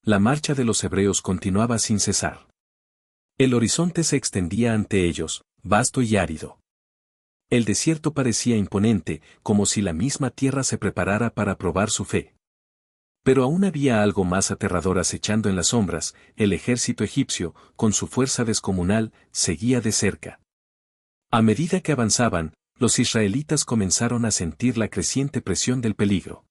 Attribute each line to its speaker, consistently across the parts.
Speaker 1: La marcha de los hebreos continuaba sin cesar. El horizonte se extendía ante ellos, vasto y árido. El desierto parecía imponente, como si la misma tierra se preparara para probar su fe. Pero aún había algo más aterrador acechando en las sombras. El ejército egipcio, con su fuerza descomunal, seguía de cerca. A medida que avanzaban, los israelitas comenzaron a sentir la creciente presión del peligro.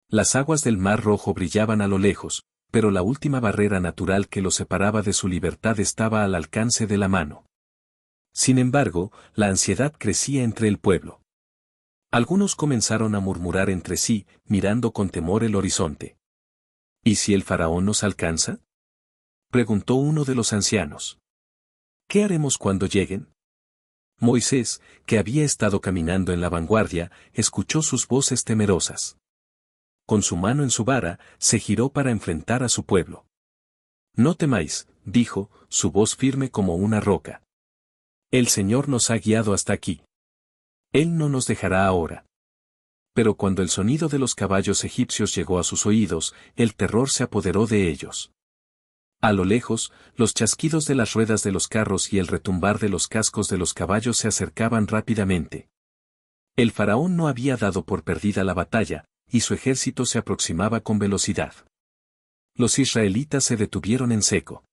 Speaker 1: Las aguas del Mar Rojo brillaban a lo lejos, pero la última barrera natural que los separaba de su libertad estaba al alcance de la mano. Sin embargo, la ansiedad crecía entre el pueblo. Algunos comenzaron a murmurar entre sí, mirando con temor el horizonte. ¿Y si el faraón nos alcanza?, preguntó uno de los ancianos. ¿Qué haremos cuando lleguen? Moisés, que había estado caminando en la vanguardia, escuchó sus voces temerosas. Con su mano en su vara, se giró para enfrentar a su pueblo. No temáis, dijo, su voz firme como una roca. El Señor nos ha guiado hasta aquí. Él no nos dejará ahora. Pero cuando el sonido de los caballos egipcios llegó a sus oídos, el terror se apoderó de ellos. A lo lejos, los chasquidos de las ruedas de los carros y el retumbar de los cascos de los caballos se acercaban rápidamente. El faraón no había dado por perdida la batalla, y su ejército se aproximaba con velocidad. Los israelitas se detuvieron en seco.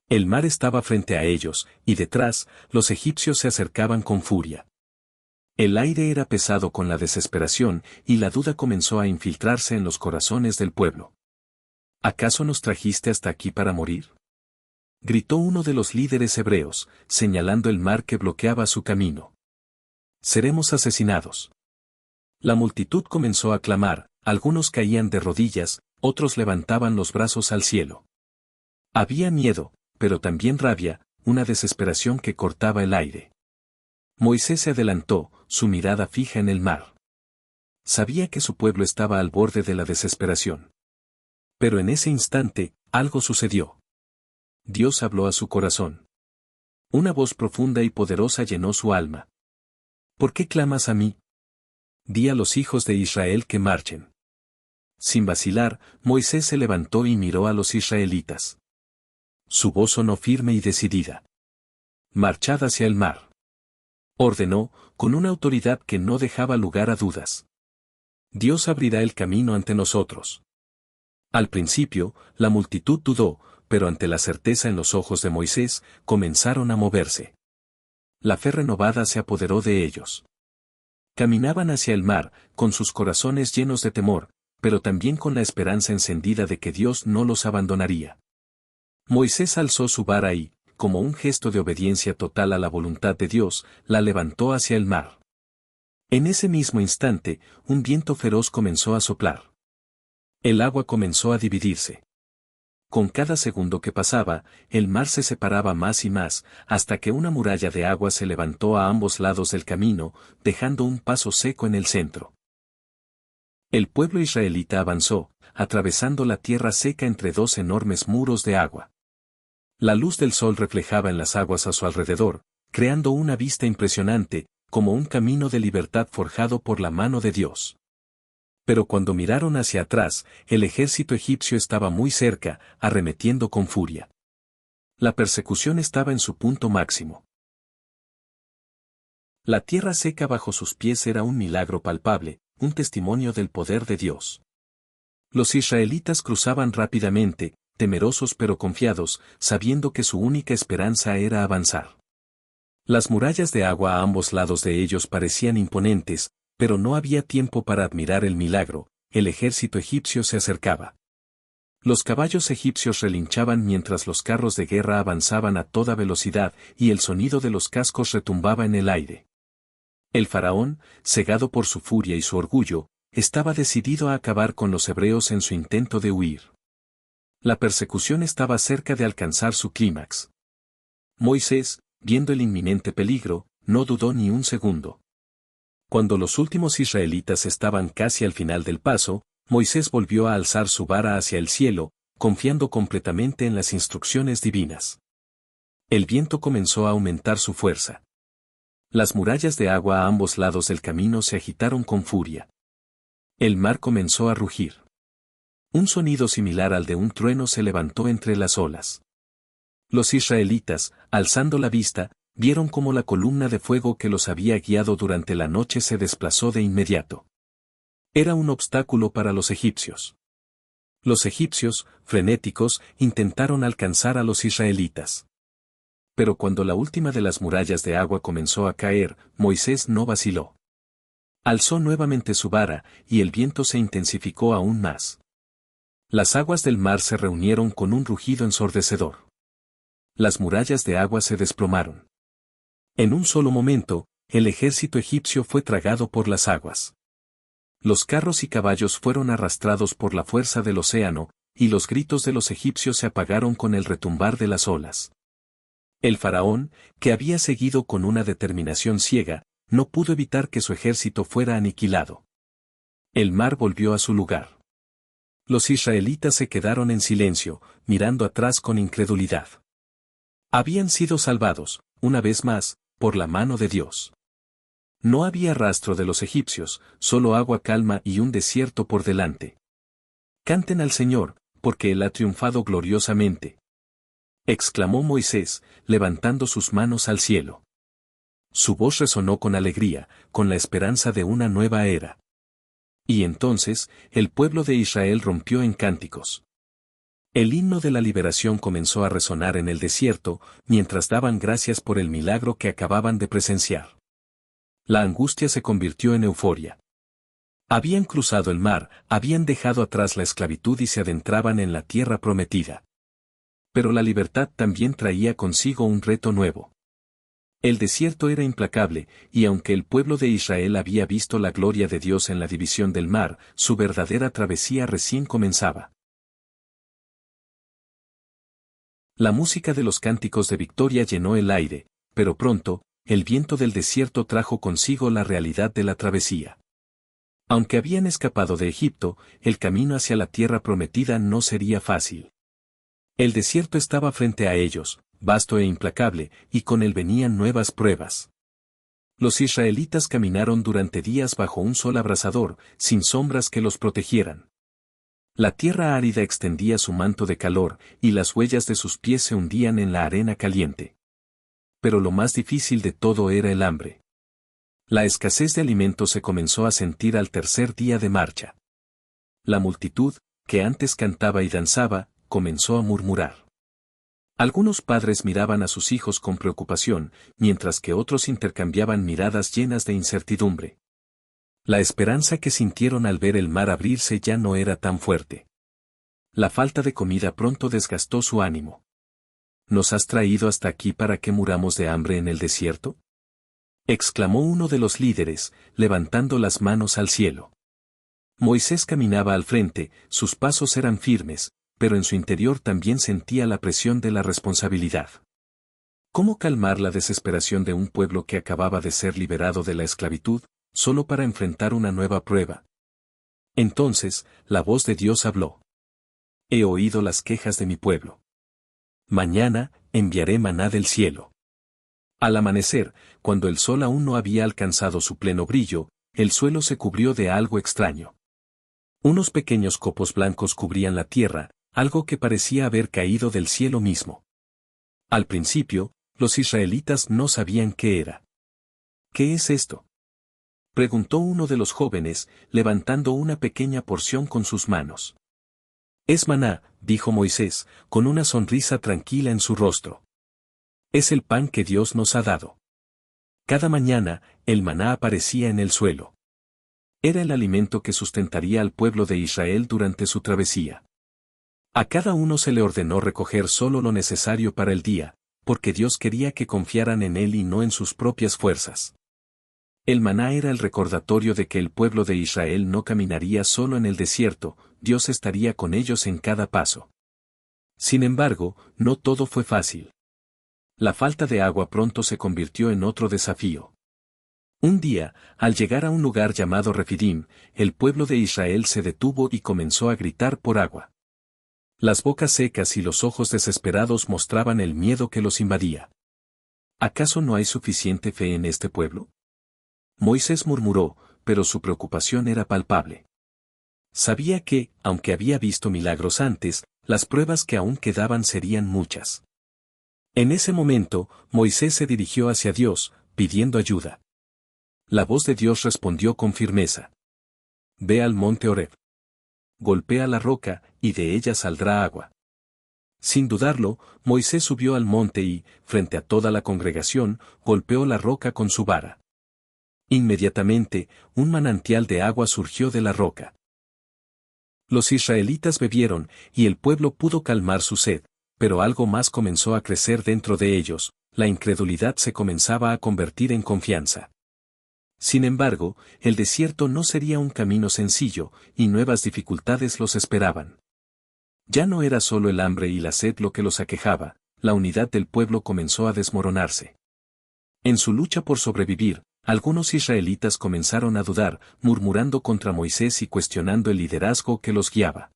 Speaker 1: El mar estaba frente a ellos, y detrás, los egipcios se acercaban con furia. El aire era pesado con la desesperación, y la duda comenzó a infiltrarse en los corazones del pueblo. ¿Acaso nos trajiste hasta aquí para morir?, gritó uno de los líderes hebreos, señalando el mar que bloqueaba su camino. Seremos asesinados. La multitud comenzó a clamar, algunos caían de rodillas, otros levantaban los brazos al cielo. Había miedo, pero también rabia, una desesperación que cortaba el aire. Moisés se adelantó, su mirada fija en el mar. Sabía que su pueblo estaba al borde de la desesperación. Pero en ese instante, algo sucedió. Dios habló a su corazón. Una voz profunda y poderosa llenó su alma. ¿Por qué clamas a mí? Di a los hijos de Israel que marchen. Sin vacilar, Moisés se levantó y miró a los israelitas. Su voz sonó firme y decidida. Marchad hacia el mar. Ordenó, con una autoridad que no dejaba lugar a dudas. Dios abrirá el camino ante nosotros. Al principio, la multitud dudó, pero ante la certeza en los ojos de Moisés, comenzaron a moverse. La fe renovada se apoderó de ellos. Caminaban hacia el mar, con sus corazones llenos de temor, pero también con la esperanza encendida de que Dios no los abandonaría. Moisés alzó su vara y, como un gesto de obediencia total a la voluntad de Dios, la levantó hacia el mar. En ese mismo instante, un viento feroz comenzó a soplar. El agua comenzó a dividirse. Con cada segundo que pasaba, el mar se separaba más y más, hasta que una muralla de agua se levantó a ambos lados del camino, dejando un paso seco en el centro. El pueblo israelita avanzó, atravesando la tierra seca entre dos enormes muros de agua. La luz del sol reflejaba en las aguas a su alrededor, creando una vista impresionante, como un camino de libertad forjado por la mano de Dios. Pero cuando miraron hacia atrás, el ejército egipcio estaba muy cerca, arremetiendo con furia. La persecución estaba en su punto máximo. La tierra seca bajo sus pies era un milagro palpable, un testimonio del poder de Dios. Los israelitas cruzaban rápidamente, temerosos pero confiados, sabiendo que su única esperanza era avanzar. Las murallas de agua a ambos lados de ellos parecían imponentes, pero no había tiempo para admirar el milagro, el ejército egipcio se acercaba. Los caballos egipcios relinchaban mientras los carros de guerra avanzaban a toda velocidad y el sonido de los cascos retumbaba en el aire. El faraón, cegado por su furia y su orgullo, estaba decidido a acabar con los hebreos en su intento de huir. La persecución estaba cerca de alcanzar su clímax. Moisés, viendo el inminente peligro, no dudó ni un segundo. Cuando los últimos israelitas estaban casi al final del paso, Moisés volvió a alzar su vara hacia el cielo, confiando completamente en las instrucciones divinas. El viento comenzó a aumentar su fuerza. Las murallas de agua a ambos lados del camino se agitaron con furia. El mar comenzó a rugir. Un sonido similar al de un trueno se levantó entre las olas. Los israelitas, alzando la vista, vieron cómo la columna de fuego que los había guiado durante la noche se desplazó de inmediato. Era un obstáculo para los egipcios. Los egipcios, frenéticos, intentaron alcanzar a los israelitas. Pero cuando la última de las murallas de agua comenzó a caer, Moisés no vaciló. Alzó nuevamente su vara, y el viento se intensificó aún más. Las aguas del mar se reunieron con un rugido ensordecedor. Las murallas de agua se desplomaron. En un solo momento, el ejército egipcio fue tragado por las aguas. Los carros y caballos fueron arrastrados por la fuerza del océano, y los gritos de los egipcios se apagaron con el retumbar de las olas. El faraón, que había seguido con una determinación ciega, no pudo evitar que su ejército fuera aniquilado. El mar volvió a su lugar. Los israelitas se quedaron en silencio, mirando atrás con incredulidad. Habían sido salvados, una vez más, por la mano de Dios. No había rastro de los egipcios, solo agua calma y un desierto por delante. Canten al Señor, porque Él ha triunfado gloriosamente, exclamó Moisés, levantando sus manos al cielo. Su voz resonó con alegría, con la esperanza de una nueva era. Y entonces, el pueblo de Israel rompió en cánticos. El himno de la liberación comenzó a resonar en el desierto, mientras daban gracias por el milagro que acababan de presenciar. La angustia se convirtió en euforia. Habían cruzado el mar, habían dejado atrás la esclavitud y se adentraban en la tierra prometida. Pero la libertad también traía consigo un reto nuevo. El desierto era implacable, y aunque el pueblo de Israel había visto la gloria de Dios en la división del mar, su verdadera travesía recién comenzaba. La música de los cánticos de victoria llenó el aire, pero pronto, el viento del desierto trajo consigo la realidad de la travesía. Aunque habían escapado de Egipto, el camino hacia la tierra prometida no sería fácil. El desierto estaba frente a ellos, vasto e implacable, y con él venían nuevas pruebas. Los israelitas caminaron durante días bajo un sol abrasador, sin sombras que los protegieran. La tierra árida extendía su manto de calor, y las huellas de sus pies se hundían en la arena caliente. Pero lo más difícil de todo era el hambre. La escasez de alimentos se comenzó a sentir al tercer día de marcha. La multitud, que antes cantaba y danzaba, comenzó a murmurar. Algunos padres miraban a sus hijos con preocupación, mientras que otros intercambiaban miradas llenas de incertidumbre. La esperanza que sintieron al ver el mar abrirse ya no era tan fuerte. La falta de comida pronto desgastó su ánimo. ¿Nos has traído hasta aquí para que muramos de hambre en el desierto?, exclamó uno de los líderes, levantando las manos al cielo. Moisés caminaba al frente, sus pasos eran firmes, pero en su interior también sentía la presión de la responsabilidad. ¿Cómo calmar la desesperación de un pueblo que acababa de ser liberado de la esclavitud, solo para enfrentar una nueva prueba? Entonces, la voz de Dios habló. He oído las quejas de mi pueblo. Mañana, enviaré maná del cielo. Al amanecer, cuando el sol aún no había alcanzado su pleno brillo, el suelo se cubrió de algo extraño. Unos pequeños copos blancos cubrían la tierra, algo que parecía haber caído del cielo mismo. Al principio, los israelitas no sabían qué era. ¿Qué es esto?, preguntó uno de los jóvenes, levantando una pequeña porción con sus manos. Es maná, dijo Moisés, con una sonrisa tranquila en su rostro. Es el pan que Dios nos ha dado. Cada mañana, el maná aparecía en el suelo. Era el alimento que sustentaría al pueblo de Israel durante su travesía. A cada uno se le ordenó recoger solo lo necesario para el día, porque Dios quería que confiaran en Él y no en sus propias fuerzas. El maná era el recordatorio de que el pueblo de Israel no caminaría solo en el desierto, Dios estaría con ellos en cada paso. Sin embargo, no todo fue fácil. La falta de agua pronto se convirtió en otro desafío. Un día, al llegar a un lugar llamado Refidim, el pueblo de Israel se detuvo y comenzó a gritar por agua. Las bocas secas y los ojos desesperados mostraban el miedo que los invadía. ¿Acaso no hay suficiente fe en este pueblo?, Moisés murmuró, pero su preocupación era palpable. Sabía que, aunque había visto milagros antes, las pruebas que aún quedaban serían muchas. En ese momento, Moisés se dirigió hacia Dios, pidiendo ayuda. La voz de Dios respondió con firmeza. Ve al monte Horeb. Golpea la roca, y de ella saldrá agua. Sin dudarlo, Moisés subió al monte y, frente a toda la congregación, golpeó la roca con su vara. Inmediatamente, un manantial de agua surgió de la roca. Los israelitas bebieron, y el pueblo pudo calmar su sed, pero algo más comenzó a crecer dentro de ellos, la incredulidad se comenzaba a convertir en confianza. Sin embargo, el desierto no sería un camino sencillo, y nuevas dificultades los esperaban. Ya no era solo el hambre y la sed lo que los aquejaba, la unidad del pueblo comenzó a desmoronarse. En su lucha por sobrevivir, algunos israelitas comenzaron a dudar, murmurando contra Moisés y cuestionando el liderazgo que los guiaba.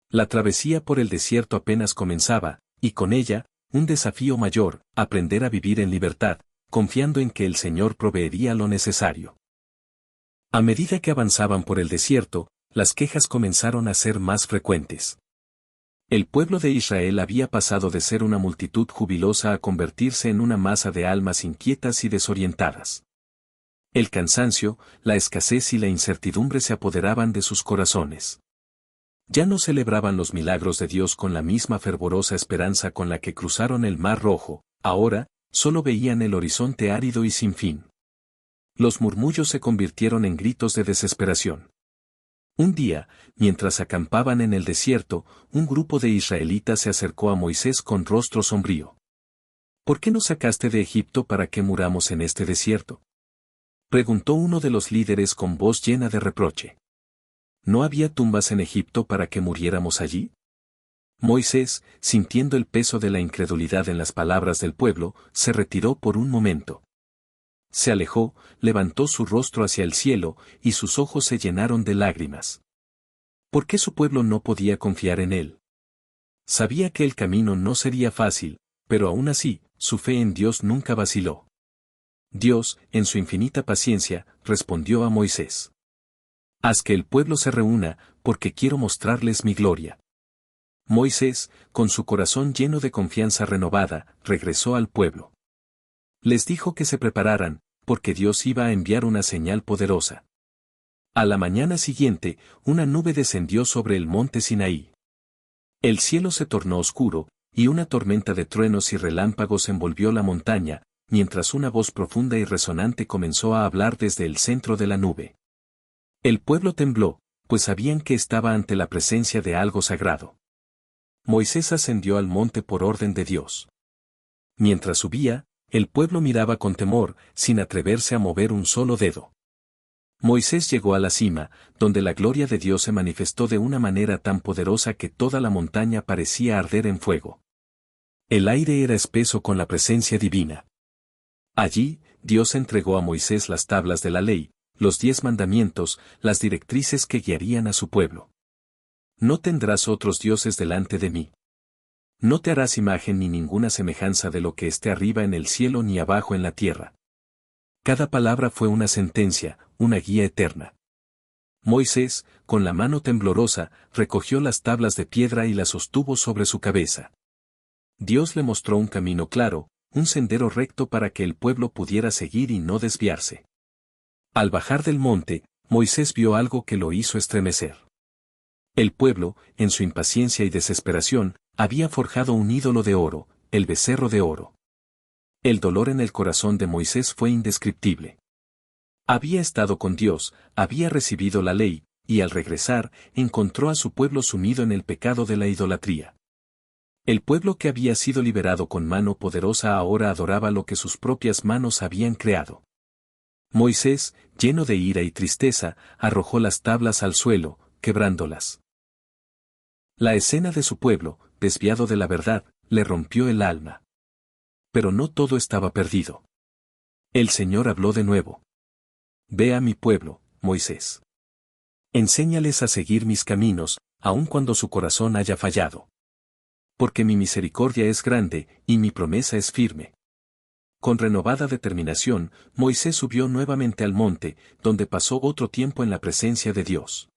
Speaker 1: La travesía por el desierto apenas comenzaba, y con ella, un desafío mayor, aprender a vivir en libertad, confiando en que el Señor proveería lo necesario. A medida que avanzaban por el desierto, las quejas comenzaron a ser más frecuentes. El pueblo de Israel había pasado de ser una multitud jubilosa a convertirse en una masa de almas inquietas y desorientadas. El cansancio, la escasez y la incertidumbre se apoderaban de sus corazones. Ya no celebraban los milagros de Dios con la misma fervorosa esperanza con la que cruzaron el Mar Rojo, ahora, solo veían el horizonte árido y sin fin. Los murmullos se convirtieron en gritos de desesperación. Un día, mientras acampaban en el desierto, un grupo de israelitas se acercó a Moisés con rostro sombrío. ¿Por qué nos sacaste de Egipto para que muramos en este desierto? Preguntó uno de los líderes con voz llena de reproche. ¿No había tumbas en Egipto para que muriéramos allí? Moisés, sintiendo el peso de la incredulidad en las palabras del pueblo, se retiró por un momento. Se alejó, levantó su rostro hacia el cielo, y sus ojos se llenaron de lágrimas. ¿Por qué su pueblo no podía confiar en él? Sabía que el camino no sería fácil, pero aún así, su fe en Dios nunca vaciló. Dios, en su infinita paciencia, respondió a Moisés. Haz que el pueblo se reúna, porque quiero mostrarles mi gloria. Moisés, con su corazón lleno de confianza renovada, regresó al pueblo. Les dijo que se prepararan, porque Dios iba a enviar una señal poderosa. A la mañana siguiente, una nube descendió sobre el monte Sinaí. El cielo se tornó oscuro, y una tormenta de truenos y relámpagos envolvió la montaña, mientras una voz profunda y resonante comenzó a hablar desde el centro de la nube. El pueblo tembló, pues sabían que estaba ante la presencia de algo sagrado. Moisés ascendió al monte por orden de Dios. Mientras subía, el pueblo miraba con temor, sin atreverse a mover un solo dedo. Moisés llegó a la cima, donde la gloria de Dios se manifestó de una manera tan poderosa que toda la montaña parecía arder en fuego. El aire era espeso con la presencia divina. Allí, Dios entregó a Moisés las tablas de la ley, los 10 mandamientos, las directrices que guiarían a su pueblo. No tendrás otros dioses delante de mí. No te harás imagen ni ninguna semejanza de lo que esté arriba en el cielo ni abajo en la tierra. Cada palabra fue una sentencia, una guía eterna. Moisés, con la mano temblorosa, recogió las tablas de piedra y las sostuvo sobre su cabeza. Dios le mostró un camino claro, un sendero recto para que el pueblo pudiera seguir y no desviarse. Al bajar del monte, Moisés vio algo que lo hizo estremecer. El pueblo, en su impaciencia y desesperación, había forjado un ídolo de oro, el becerro de oro. El dolor en el corazón de Moisés fue indescriptible. Había estado con Dios, había recibido la ley, y al regresar, encontró a su pueblo sumido en el pecado de la idolatría. El pueblo que había sido liberado con mano poderosa ahora adoraba lo que sus propias manos habían creado. Moisés, lleno de ira y tristeza, arrojó las tablas al suelo, quebrándolas. La escena de su pueblo, desviado de la verdad, le rompió el alma. Pero no todo estaba perdido. El Señor habló de nuevo. Ve a mi pueblo, Moisés. Enséñales a seguir mis caminos, aun cuando su corazón haya fallado. Porque mi misericordia es grande, y mi promesa es firme. Con renovada determinación, Moisés subió nuevamente al monte, donde pasó otro tiempo en la presencia de Dios.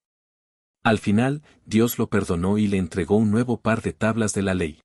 Speaker 1: Al final, Dios lo perdonó y le entregó un nuevo par de tablas de la ley.